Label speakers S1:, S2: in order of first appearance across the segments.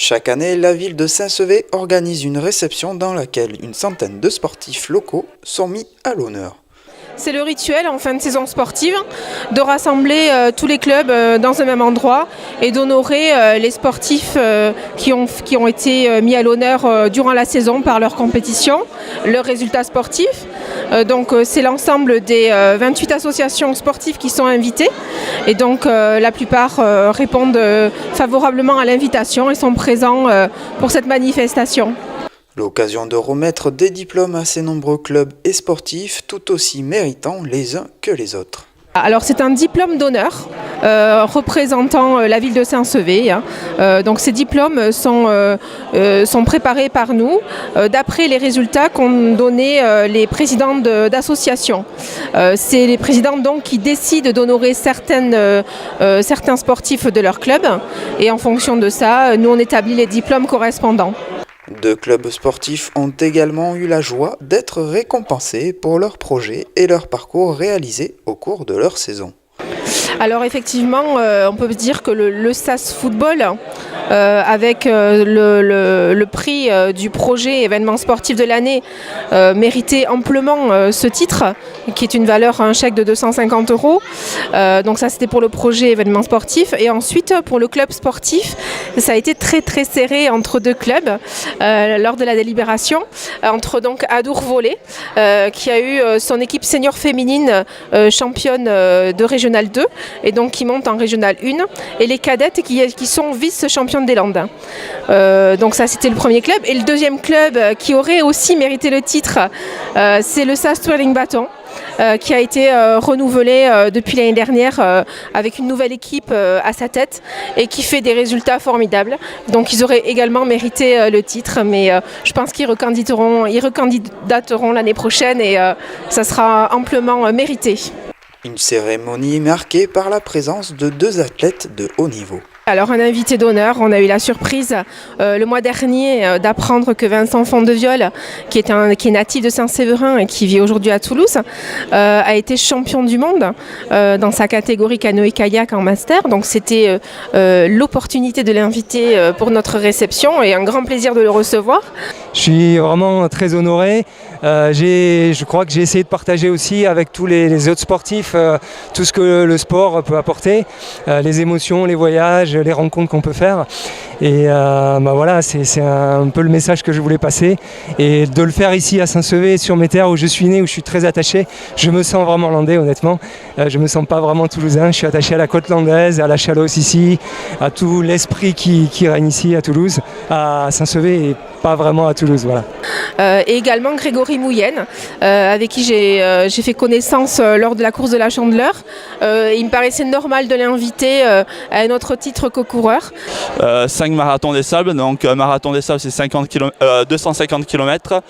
S1: Chaque année, la ville de Saint-Sevé organise une réception dans laquelle une centaine de sportifs locaux sont mis à l'honneur.
S2: C'est le rituel en fin de saison sportive de rassembler tous les clubs dans un même endroit et d'honorer les sportifs qui ont été mis à l'honneur durant la saison par leur compétition, leurs résultats sportifs. Donc c'est l'ensemble des 28 associations sportives qui sont invitées et donc la plupart répondent favorablement à l'invitation et sont présents pour cette manifestation.
S1: L'occasion de remettre des diplômes à ces nombreux clubs et sportifs tout aussi méritants les uns que les autres.
S2: Alors c'est un diplôme d'honneur représentant la ville de Saint-Sevé. Donc ces diplômes sont préparés par nous d'après les résultats qu'ont donnés les présidents d'associations. C'est les présidents donc qui décident d'honorer certains sportifs de leur club et en fonction de ça, nous on établit les diplômes correspondants.
S1: 2 clubs sportifs ont également eu la joie d'être récompensés pour leurs projets et leur parcours réalisés au cours de leur saison.
S2: Alors effectivement, on peut dire que le SAS Football, avec le prix du projet événement sportif de l'année, méritait amplement ce titre, qui est une valeur, un chèque de 250 €. Donc ça c'était pour le projet événement sportif. Et ensuite pour le club sportif, ça a été très très serré entre 2 clubs lors de la délibération, entre donc Adour Volley, qui a eu son équipe senior féminine championne de Régional 2, et donc qui monte en Régional 1, et les cadettes qui sont vice-championnes des Landes. Donc ça c'était le premier club. Et le deuxième club qui aurait aussi mérité le titre, c'est le SAS Twirling Bâton, qui a été renouvelé depuis l'année dernière avec une nouvelle équipe à sa tête et qui fait des résultats formidables. Donc ils auraient également mérité le titre, mais je pense qu'ils recandidateront l'année prochaine et ça sera amplement mérité.
S1: Une cérémonie marquée par la présence de 2 athlètes de haut niveau.
S2: Alors un invité d'honneur, on a eu la surprise le mois dernier d'apprendre que Vincent Fondeviol, qui est natif de Saint-Séverin et qui vit aujourd'hui à Toulouse, a été champion du monde dans sa catégorie canoë-kayak en master. Donc c'était l'opportunité de l'inviter pour notre réception et un grand plaisir de le recevoir.
S3: Je suis vraiment très honoré. Je crois que j'ai essayé de partager aussi avec tous les autres sportifs tout ce que le sport peut apporter, les émotions, les voyages, les rencontres qu'on peut faire. Et voilà, c'est un peu le message que je voulais passer. Et de le faire ici à Saint-Sevé, sur mes terres où je suis né, où je suis très attaché, je me sens vraiment landais honnêtement. Je ne me sens pas vraiment toulousain, je suis attaché à la côte landaise, à la Chalosse ici, à tout l'esprit qui règne ici à Toulouse, à Saint-Sevé et pas vraiment à Toulouse. Voilà.
S2: Et également Grégory Mouyenne, avec qui j'ai fait connaissance lors de la course de la Chandeleur. Il me paraissait normal de l'inviter à un autre titre co-coureur.
S4: 5 marathons des sables, donc marathon des sables c'est 250 km,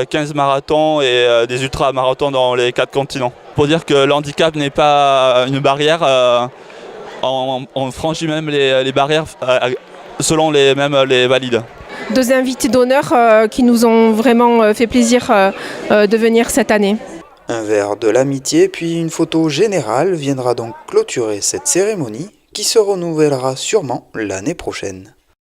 S4: 15 marathons et des ultramarathons dans les 4 continents. Pour dire que le handicap n'est pas une barrière, on franchit même les barrières selon les valides.
S2: 2 invités d'honneur qui nous ont vraiment fait plaisir de venir cette année.
S1: Un verre de l'amitié puis une photo générale viendra donc clôturer cette cérémonie qui se renouvellera sûrement l'année prochaine.